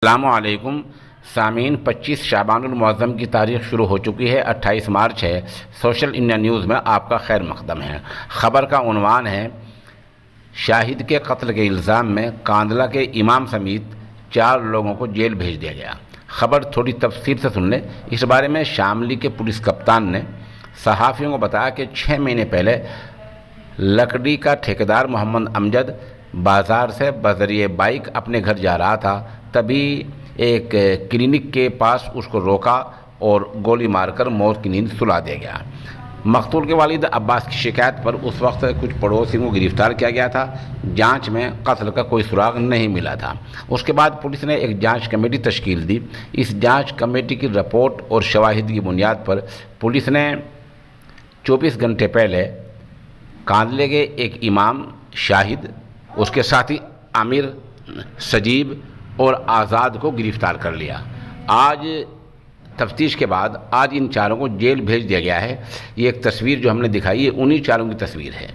السلام علیکم سامعین، 25 شعبان المعظم کی تاریخ شروع ہو چکی ہے، 28 مارچ ہے۔ سوشل انڈیا نیوز میں آپ کا خیر مقدم ہے۔ خبر کا عنوان ہے شاہد کے قتل کے الزام میں کاندلہ کے امام سمیت 4 لوگوں کو جیل بھیج دیا گیا۔ خبر تھوڑی تفصیل سے سن لیں۔ اس بارے میں شاملی کے پولیس کپتان نے صحافیوں کو بتایا کہ 6 مہینے پہلے لکڑی کا ٹھیکیدار محمد امجد بازار سے بذریعہ بائک اپنے گھر جا رہا تھا، تبھی ایک کلینک کے پاس اس کو روکا اور گولی مار کر موت کی نیند سلا دیا گیا۔ مقتول کے والد عباس کی شکایت پر اس وقت کچھ پڑوسیوں کو گرفتار کیا گیا تھا۔ جانچ میں قتل کا کوئی سراغ نہیں ملا تھا۔ اس کے بعد پولیس نے ایک جانچ کمیٹی تشکیل دی۔ اس جانچ کمیٹی کی رپورٹ اور شواہد کی بنیاد پر پولیس نے 24 گھنٹے پہلے کاندلے کے ایک امام شاہد، اس کے ساتھی عامر، سجیب اور آزاد کو گرفتار کر لیا۔ آج تفتیش کے بعد آج ان 4 کو جیل بھیج دیا گیا ہے۔ یہ ایک تصویر جو ہم نے دکھائی ہے انہی 4 کی تصویر ہے۔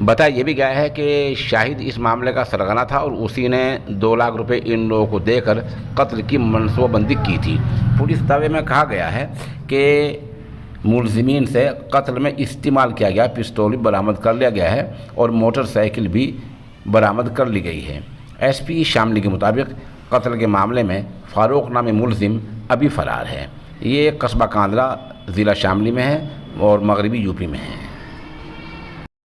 بتایا یہ بھی گیا ہے کہ شاہد اس معاملے کا سرغنہ تھا اور اسی نے 2 لاکھ روپے ان لوگوں کو دے کر قتل کی منصوبہ بندی کی تھی۔ پولیس دعوے میں کہا گیا ہے کہ ملزمین سے قتل میں استعمال کیا گیا پستول بھی برآمد کر لیا گیا ہے اور موٹر سائیکل بھی برآمد کر لی گئی ہے۔ ایس پی شاملی کے مطابق قتل کے معاملے میں فاروق نامی ملزم ابھی فرار ہے۔ یہ قصبہ کاندلہ ضلع شاملی میں ہے اور مغربی یو پی میں ہے۔